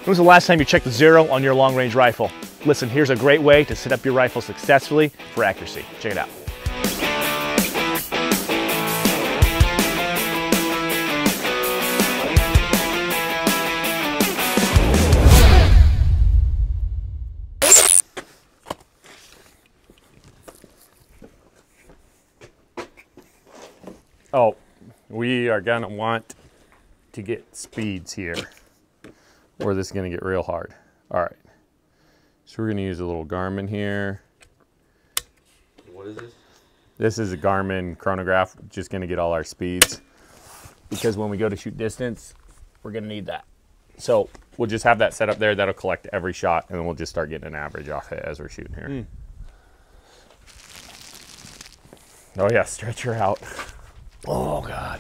When was the last time you checked the zero on your long-range rifle? Listen, here's a great way to set up your rifle successfully for accuracy. Check it out. Oh, we are gonna want to get speeds here, or this is gonna get real hard. All right, so we're gonna use a little Garmin here. What is this? This is a Garmin chronograph, just gonna get all our speeds, because when we go to shoot distance, we're gonna need that. So we'll just have that set up there, that'll collect every shot, and then we'll just start getting an average off it as we're shooting here. Oh yeah, stretch her out. Oh, God.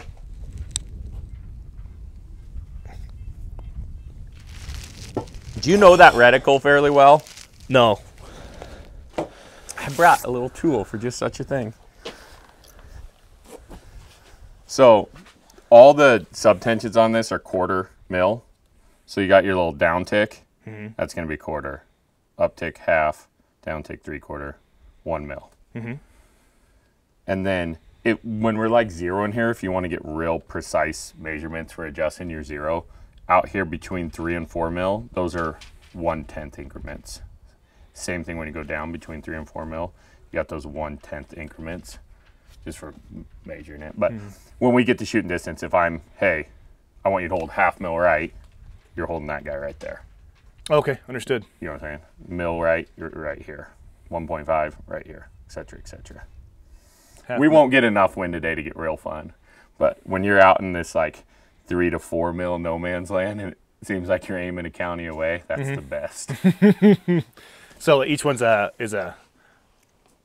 Do you know that reticle fairly well? No. I brought a little tool for just such a thing. So all the subtensions on this are 1/4 mil. So you got your little down tick. That's going to be 1/4. Up tick 1/2. Down tick 3/4. 1 mil. And then when we're like zeroing here, if you want to get real precise measurements for adjusting your zero, out here between 3 and 4 mil, those are 1/10 increments. Same thing when you go down between 3 and 4 mil, you got those 1/10 increments just for measuring it. But when we get to shooting distance, if I'm, hey, I want you to hold 1/2 mil right, you're holding that guy right there. Okay, understood. You know what I'm saying? Mil right, you're right here. 1.5 right here, et cetera, et cetera. We won't get enough wind today to get real fun. But when you're out in this like 3 to 4 mil no man's land and it seems like you're aiming a county away, that's the best. So each one's is a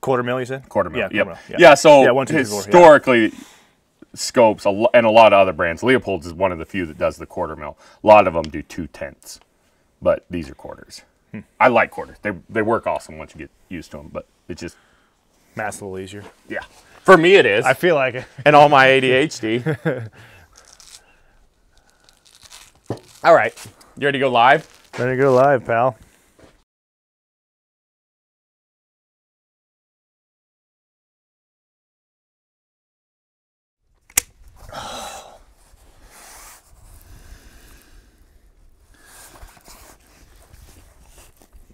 1/4 mil, you said? 1/4 mil, Yeah, yep. 1/4 mil, Yeah, so yeah, 1, 2, 3, 4, historically, scopes, and a lot of other brands, Leopold's is one of the few that does the 1/4 mil. A lot of them do 2/10, but these are quarters. I like quarters. They work awesome once you get used to them, but it's just... Math's a little easier. Yeah. For me, it is. I feel like it. And all my ADHD. All right. You ready to go live? Ready to go live, pal.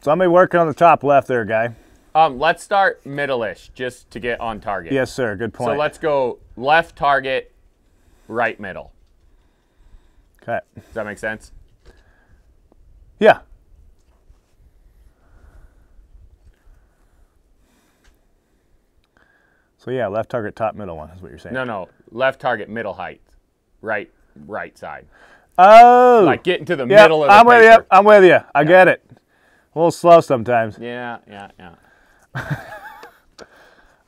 So I'm working on the top left there, guy. Let's start middle-ish, just to get on target. Yes, sir. Good point. So let's go left target, right middle. Okay. Does that make sense? Yeah. So yeah, left target, top middle one is what you're saying. No. Left target, middle height. Right side. Oh. Like getting to the middle of the I'm with you. paper. I'm with you. I get it. A little slow sometimes. Yeah.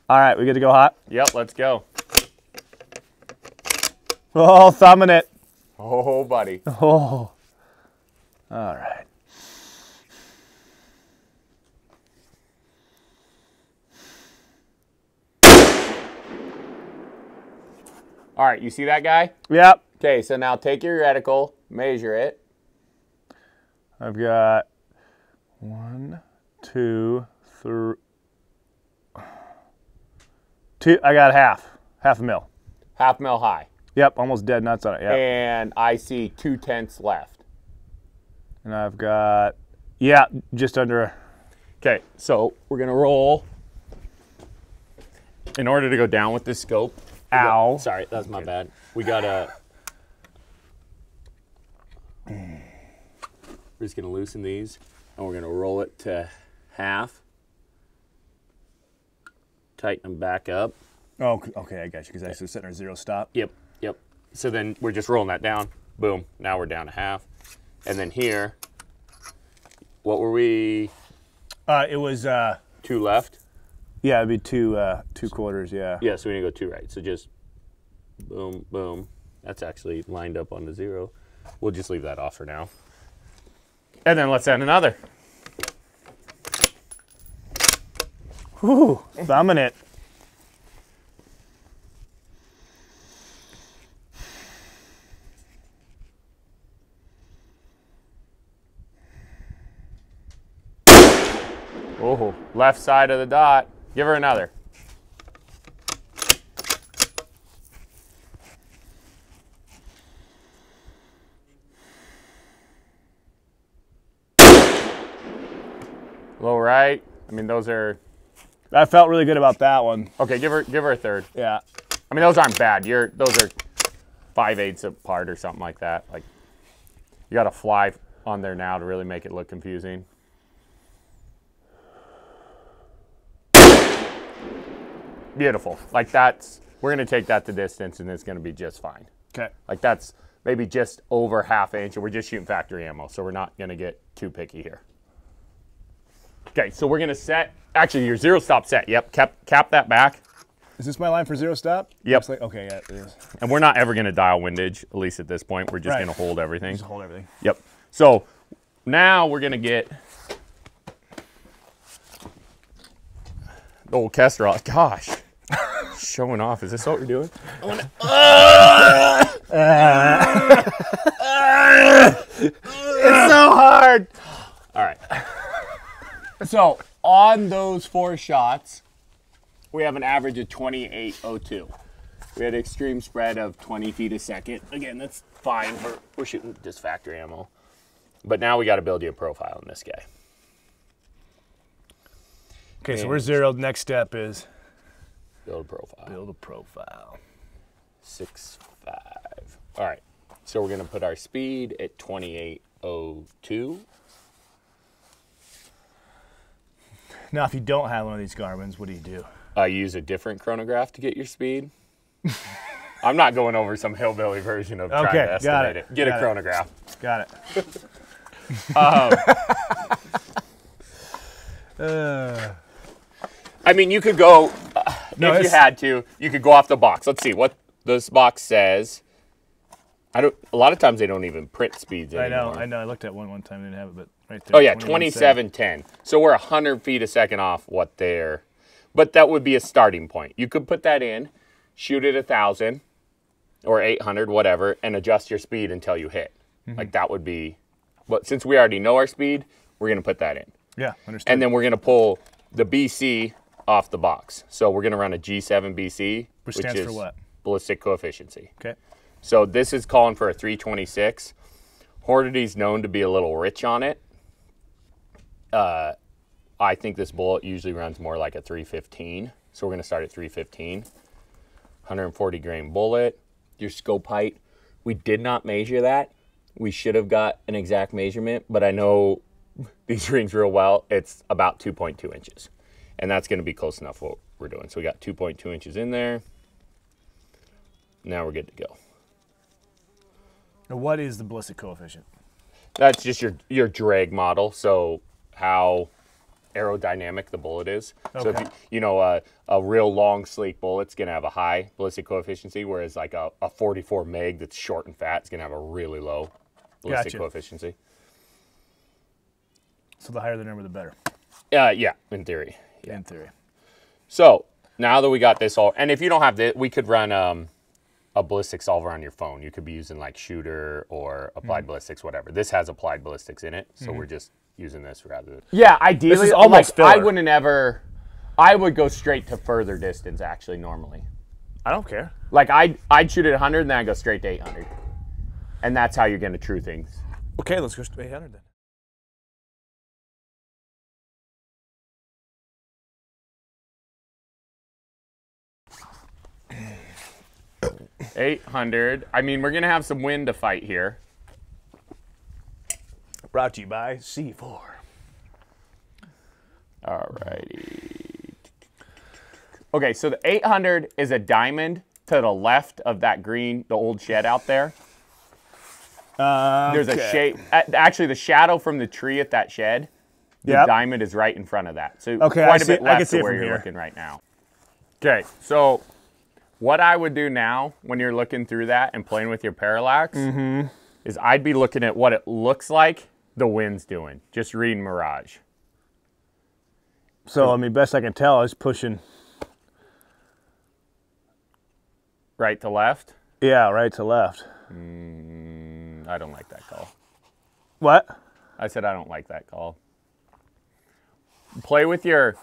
All right, we good to go hot? Yep, let's go. Oh, thumbing it. Oh, buddy. Oh. All right. All right, you see that guy? Yep. Okay, so now take your reticle, measure it. I've got 1, 2, 3. I got half a mil. 1/2 mil high. Yep, almost dead nuts on it. Yep. And I see 2/10 left. And I've got, yeah, just under. Okay, so we're gonna roll. In order to go down with this scope. Ow. Sorry, that's my bad. We gotta. We're just gonna loosen these, and we're gonna roll it to half. Tighten them back up. Oh, okay, I got you, because I was sitting at 0 stop. Yep. So then we're just rolling that down. Boom. Now we're down to half. And then here, what were we? It was 2 left. yeah, it'd be 2 quarters. Yeah. Yeah, so we need to go 2 right. So just boom, boom. That's actually lined up on the 0. We'll just leave that off for now. And then let's add another. Whew, thumbing it. Oh, left side of the dot. Give her another. Low right. I mean, those are. I felt really good about that one. Okay, give her a third. Yeah. I mean, those aren't bad. Those are 5/8 apart or something like that. Like, you got to fly on there now to really make it look confusing. Beautiful. Like we're gonna take that to distance and it's gonna be just fine. Okay. Like that's maybe just over 1/2 inch and we're just shooting factory ammo, so we're not gonna get too picky here. Okay, so we're gonna set, actually your 0 stop set, yep, cap that back. Is this my line for 0 stop? Yep. Like, okay, yeah, it is. And we're not ever gonna dial windage, at least at this point. We're just Right. gonna hold everything. Just hold everything. Yep. So now we're gonna get the old Kestrel. Gosh, showing off. Is this what we're doing? It's so hard. All right. So on those 4 shots, we have an average of 28.02. We had an extreme spread of 20 feet a second. Again, that's fine. We're shooting just factory ammo. But now we got to build you a profile in this guy. Okay, so we're 0. Next step is Build a profile. build a profile. 6.5. All right. So we're going to put our speed at 28.02. Now, if you don't have one of these Garmins, what do you do? Use a different chronograph to get your speed. I'm not going over some hillbilly version of trying to estimate it. Get a chronograph. Got it. I mean, you could go, if you had to, you could go off the box. Let's see what this box says. A lot of times they don't even print speeds anymore. I know. I looked at one time, didn't have it, but right there. Oh yeah, 27.10. So we're 100 feet a second off what they're, but that would be a starting point. You could put that in, shoot at 1,000 or 800, whatever, and adjust your speed until you hit. Like that would be, but since we already know our speed, we're gonna put that in. Yeah, understood. And then we're gonna pull the BC off the box. So we're gonna run a G7 BC, which stands for what? Ballistic coefficiency. Okay. So this is calling for a 326. Hornady's known to be a little rich on it. I think this bullet usually runs more like a 315. So we're gonna start at 315. 140 grain bullet. Your scope height, we did not measure that. We should have got an exact measurement, but I know these rings real well. It's about 2.2 inches. And that's gonna be close enough what we're doing. So we got 2.2 inches in there. Now we're good to go. Now, what is the ballistic coefficient? That's just your drag model. So how aerodynamic the bullet is. Okay. So if you know a real long sleek bullet's gonna have a high ballistic coefficiency, whereas like a 44 meg that's short and fat is gonna have a really low ballistic coefficiency. So the higher the number, the better. Yeah, in theory. Yeah. In theory. So now that we got this all, and if you don't have this, we could run a ballistic solver on your phone. You could be using like Shooter or Applied Ballistics, whatever. This has Applied Ballistics in it, so we're just using this rather than. Yeah, ideally, this is almost filler. I wouldn't ever. I would go straight to further distance actually normally. I don't care. Like I'd shoot at 100 and then I go straight to 800, and that's how you're going to true things. Okay, let's go to 800 then. 800. I mean, we're going to have some wind to fight here. Brought to you by C4. Alrighty. Okay, so the 800 is a diamond to the left of that green, the old shed out there. There's a shade. Actually, the shadow from the tree at that shed, the diamond is right in front of that. So quite a bit left of where you're looking right now. Okay, so what I would do now when you're looking through that and playing with your parallax is I'd be looking at what it looks like the wind's doing, just reading mirage. So, I mean, best I can tell is pushing. Right to left? Yeah, right to left. I don't like that call. What? I said I don't like that call. play with your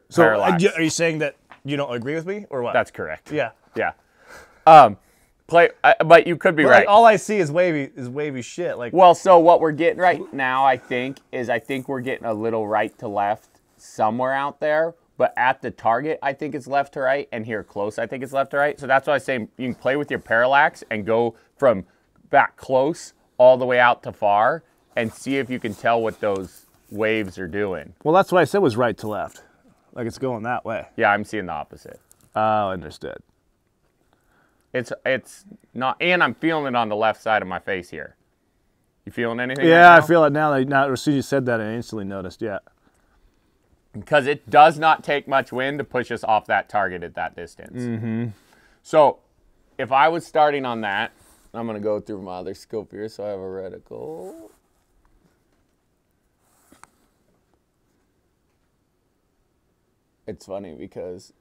So parallax. are you saying that you don't agree with me or what? That's correct. yeah. Yeah. But you could be But right. like, all I see is wavy shit. Like, Well, so what we're getting right now, I think we're getting a little right to left somewhere out there. But at the target, I think it's left to right, and here close, I think it's left to right. So that's why I say you can play with your parallax and go from back close all the way out to far, and see if you can tell what those waves are doing. well, that's what I said was right to left. Like it's going that way. Yeah, I'm seeing the opposite. Oh, understood. It's not, and I'm feeling it on the left side of my face here. You feeling anything? Yeah, right I now? feel it now. Now, as soon as you said that, I instantly noticed. Yeah. Because it does not take much wind to push us off that target at that distance. Mm-hmm. So if I was starting on that, I'm going to go through my other scope here. So I have a reticle. It's funny because,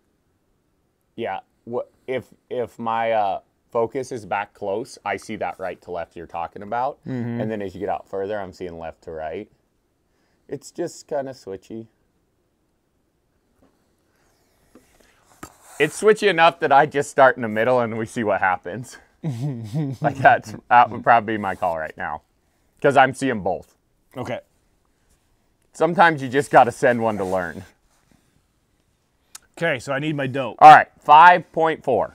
yeah, if my focus is back close, I see that right to left you're talking about. Mm-hmm. And then as you get out further, I'm seeing left to right. It's just kind of switchy. It's switchy enough that I just start in the middle and we see what happens. Like that would probably be my call right now. Because I'm seeing both. Okay. Sometimes you just got to send one to learn. Okay, so I need my dope. All right, 5.4.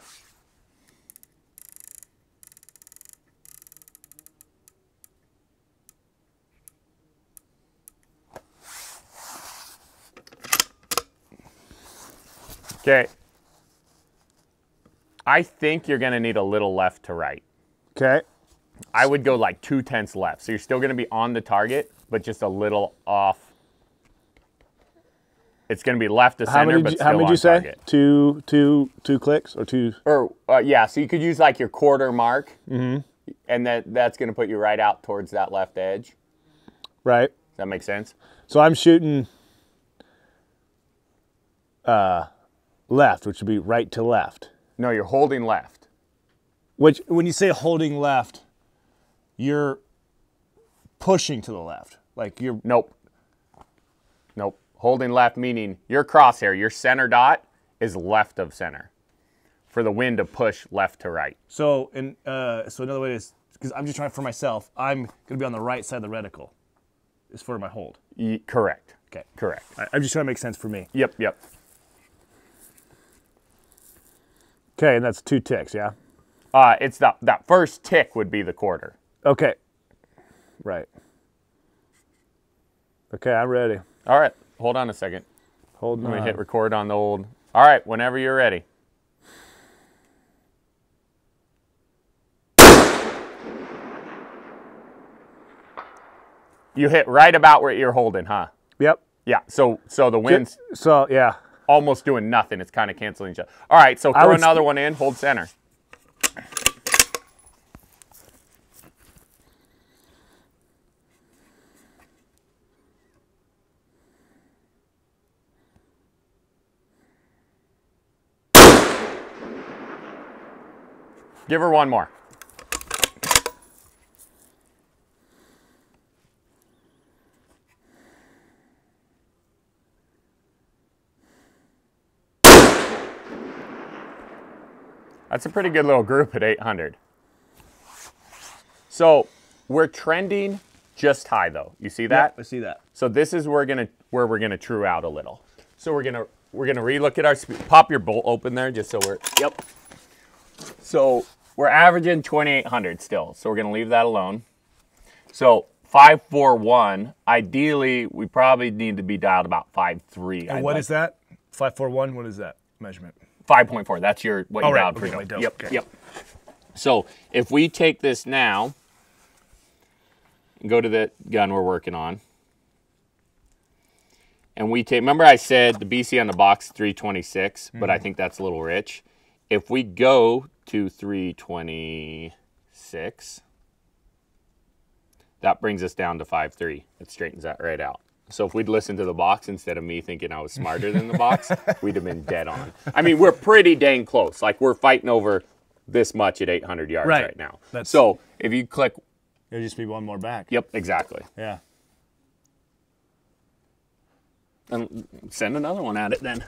Okay. I think you're going to need a little left to right. Okay. I would go like 2/10 left. So you're still going to be on the target, but just a little off. It's going to be left to center, but still how many did you say? target. Two clicks or two? Or yeah, so you could use like your quarter mark, and that's going to put you right out towards that left edge. Right. Does that make sense? So I'm shooting left, which would be right to left. No, you're holding left. Which, when you say holding left, you're pushing to the left. Like you're... Nope. Nope. Holding left meaning your crosshair, your center dot is left of center for the wind to push left to right. So, so another way is, because I'm just trying for myself, I'm going to be on the right side of the reticle. Is for my hold. Correct. Okay. Correct. I'm just trying to make sense for me. Yep, yep. Okay, and that's 2 ticks, yeah? It's that first tick would be the quarter. Okay. Right. Okay, I'm ready. All right. Hold on a second. Hold on. Let me hit record on the old. All right, whenever you're ready. You hit right about where you're holding, huh? Yep. Yeah, so the wind's So, yeah. almost doing nothing. It's kind of canceling each other. All right, so throw another one in, hold center. Give her one more. That's a pretty good little group at 800. So we're trending just high though. You see that? Yep, I see that. So this is where we're gonna true out a little. So we're gonna relook at our speed. Pop your bolt open there just so we're yep. So we're averaging 2,800 still. So we're gonna leave that alone. So 541. Ideally, we probably need to be dialed about 5.3. And what is that? 541. What is that measurement? 5.4. That's your what you right. dialed for. Okay, my dope. Yep. Okay. Yep. So if we take this now and go to the gun we're working on, and we take, remember I said the BC on the box 326, but I think that's a little rich. If we go to 326, that brings us down to 5.3. It straightens that right out. So if we'd listened to the box instead of me thinking I was smarter than the box, we'd have been dead on. I mean, we're pretty dang close. Like we're fighting over this much at 800 yards right now. So if you click, It'll just be one more back. yep, exactly. Yeah. And send another one at it then.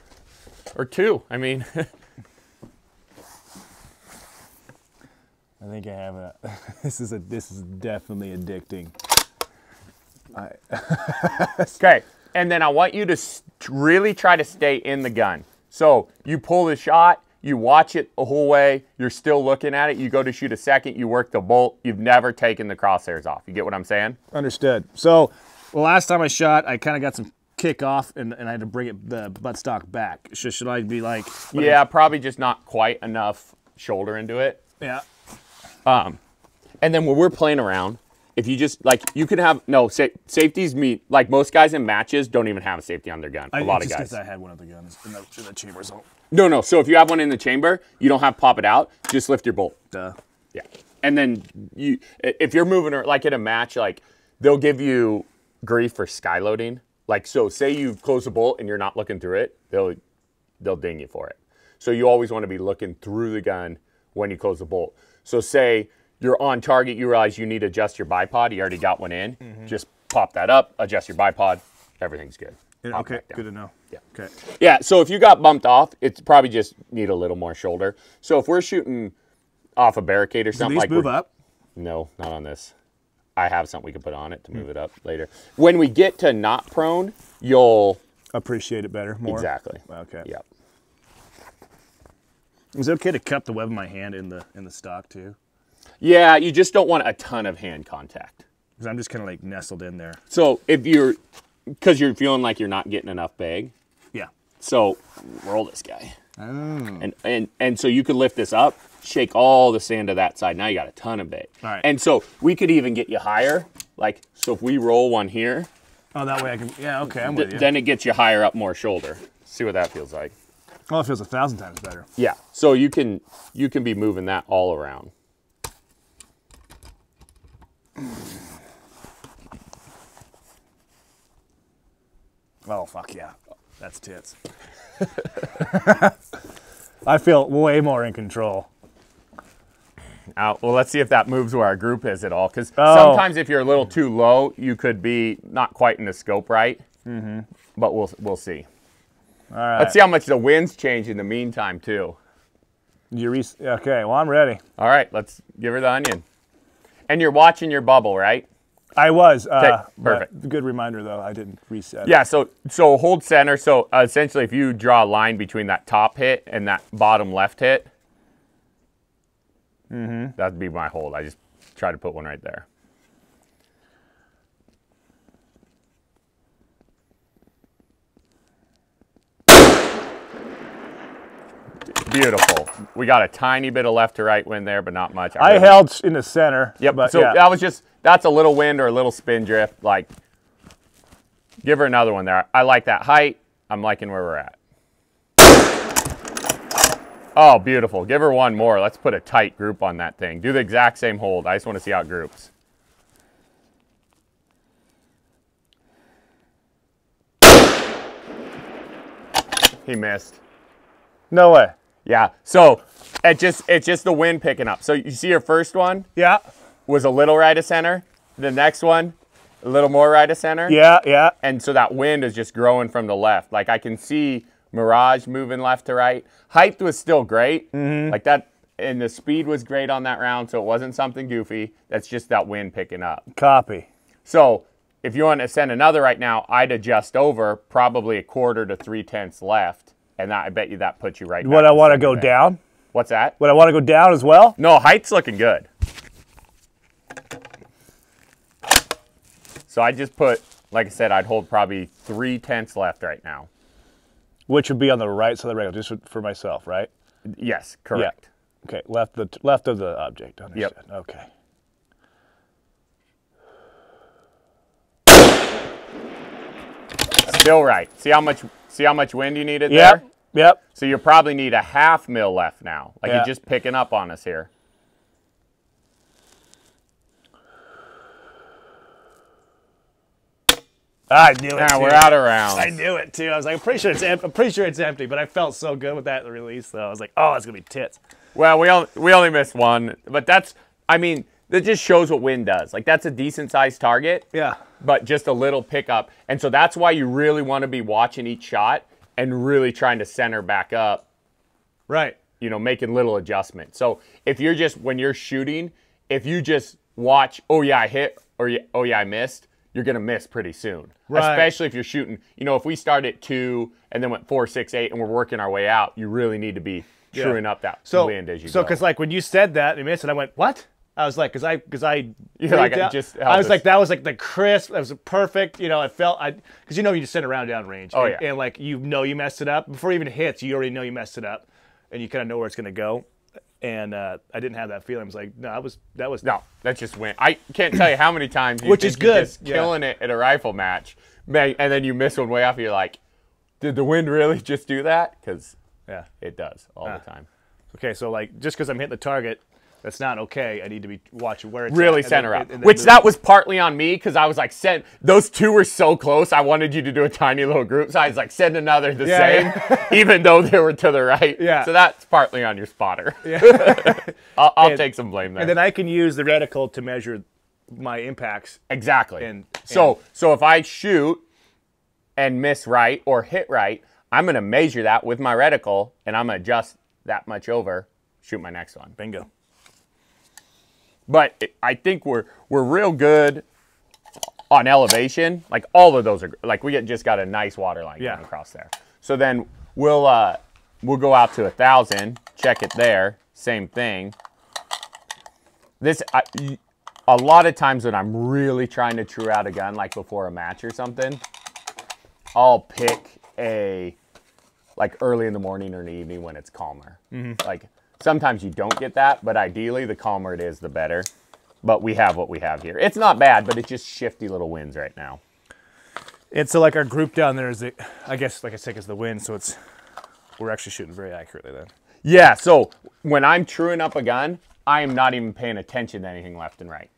Or two, I mean. I think I have a. This is definitely addicting. Okay, and then I want you to really try to stay in the gun. So you pull the shot, you watch it the whole way, you're still looking at it, you go to shoot a second, you work the bolt, you've never taken the crosshairs off. You get what I'm saying? Understood. So the last time I shot, I kind of got some kick off and I had to bring the buttstock back. Should I be like... Yeah, probably just not quite enough shoulder into it. Yeah. And then when we're playing around, if you just, like, you could have, safeties meet, like most guys in matches don't even have a safety on their gun. A lot of guys. I had one of the guns in the chamber zone. No. So if you have one in the chamber, you don't have to pop it out. Just lift your bolt. Duh. Yeah. And then if you're moving, like in a match, like they'll give you grief for skyloading. Like, so say you close the bolt and you're not looking through it, they'll ding you for it. So you always want to be looking through the gun when you close the bolt. So say you're on target, you realize you need to adjust your bipod, you already got one in, just pop that up, adjust your bipod, everything's good. Okay, good to know. Yeah. Okay. Yeah, so if you got bumped off, it's probably just need a little more shoulder. So if we're shooting off a barricade or something like move up? No, not on this. I have something we can put on it to move it up later. When we get to not prone, you'll appreciate it better, more. Exactly. Okay. Yep. Is it okay to cup the web of my hand in the stock too? Yeah, you just don't want a ton of hand contact. Because I'm just kind of like nestled in there. So if because you're feeling like you're not getting enough bag. Yeah. So roll this guy. Oh. And so you could lift this up, shake all the sand to that side. Now you got a ton of bait. All right. And so we could even get you higher. Like, so if we roll one here. Oh, that way I can, yeah, okay, I'm with you. Then it gets you higher up more shoulder. See what that feels like. Oh, it feels 1,000 times better. Yeah. So you can be moving that all around. Oh, fuck yeah. That's tits. I feel way more in control. Well, let's see if that moves where our group is at all. Because sometimes if you're a little too low, you could be not quite in the scope right. But we'll see. All right. Let's see how much the wind's changed in the meantime, too. Okay, well, I'm ready. All right, let's give her the onion. And you're watching your bubble, right? I was. Okay, perfect. Good reminder, though. I didn't reset. Yeah, so hold center. So essentially, if you draw a line between that top hit and that bottom left hit, that'd be my hold. I just try to put one right there. Beautiful. We got a tiny bit of left to right wind there, but not much. I held in the center. Yep. But so yeah. That's a little wind or a little spin drift. Like, give her another one there. I like that height. I'm liking where we're at. Oh, beautiful. Give her one more. Let's put a tight group on that thing. Do the exact same hold. I just want to see how it groups. He missed. No way. Yeah, so it's just the wind picking up. So you see your first one? Yeah. Was a little right of center. The next one, a little more right of center. Yeah, yeah. And so that wind is just growing from the left. Like I can see Mirage moving left to right. Height was still great. Like that, and the speed was great on that round, so it wasn't something goofy. That's just that wind picking up. Copy. So if you want to send another right now, I'd adjust over probably 1/4 to 3/10 left. And I bet you that puts you right. Would I want to go down? What's that? Would I want to go down as well? No, height's looking good. So I just put, like I said, I'd hold probably 3/10 left right now. Which would be on the right side of the rail, just for myself, right? Yes, correct. Yeah. Okay, left of the object. Understood. Yep. Okay. Still right. See how much wind you needed there? Yep. So you probably need a 1/2 mil left now. Like yeah. You're just picking up on us here. I knew it. Now we're out of rounds. I knew it too. I was like, I'm pretty sure it's empty, but I felt so good with that release though. I was like, oh, it's gonna be tits. Well, we only missed one, but that's, I mean, that just shows what wind does. Like that's a decent sized target. Yeah. But just a little pickup. And so that's why you really want to be watching each shot and really trying to center back up. Right. You know, making little adjustments. So if you're just, when you're shooting, if you just watch, oh yeah, I hit, or oh yeah, I missed, you're going to miss pretty soon. Right. Especially if you're shooting, you know, if we start at 2 and then went 4, 6, 8 and we're working our way out, you really need to be truing up that wind as you go. So, because like when you said that, and missed it, I went, what? I was like, because I like, I was like, that was like the crisp, that was perfect, you know, it felt, because you know you just send it around down range. Oh, and, yeah. And like, you know you messed it up. Before it even hits, you already know you messed it up. And you kind of know where it's going to go. And I didn't have that feeling. I was like, no, No, that's just wind. I can't tell you how many times you which think is good. You're just killing it at a rifle match, and then you miss one way off, you're like, did the wind really just do that? Because it does all the time. Okay, so like, just because I'm hitting the target, that's not okay. I need to be watching where it's really at, center and up. then Which that was partly on me because I was like, those two were so close. I wanted you to do a tiny little group size, like send another the same, even though they were to the right. Yeah. So that's partly on your spotter. Yeah. I'll take some blame there. And then I can use the reticle to measure my impacts. Exactly. So if I shoot and miss right or hit right, I'm going to measure that with my reticle and I'm going to adjust that much over, shoot my next one. Bingo. But I think we're real good on elevation. Like all of those are like we just got a nice water line going across there. So then we'll go out to 1,000, check it there, same thing. This a lot of times when I'm really trying to true out a gun, like before a match or something, I'll pick like early in the morning or in the evening when it's calmer. Like sometimes you don't get that, but ideally the calmer it is, the better. But we have what we have here. It's not bad, but it's just shifty little winds right now. And so like our group down there is, I guess, like I said, is the wind, so we're actually shooting very accurately then. Yeah, so when I'm truing up a gun, I am not even paying attention to anything left and right.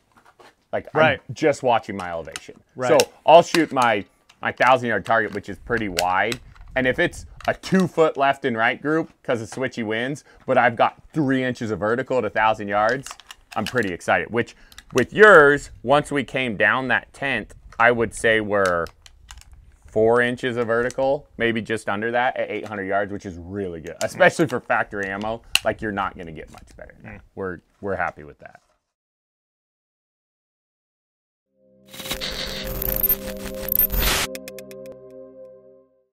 Like I'm just watching my elevation. So I'll shoot my 1,000-yard target, which is pretty wide. And if it's a 2-foot left and right group because of switchy winds, but I've got 3 inches of vertical at 1,000 yards, I'm pretty excited. Which with yours, once we came down that tent, I would say we're 4 inches of vertical, maybe just under that at 800 yards, which is really good, especially for factory ammo. Like you're not going to get much better. We're happy with that.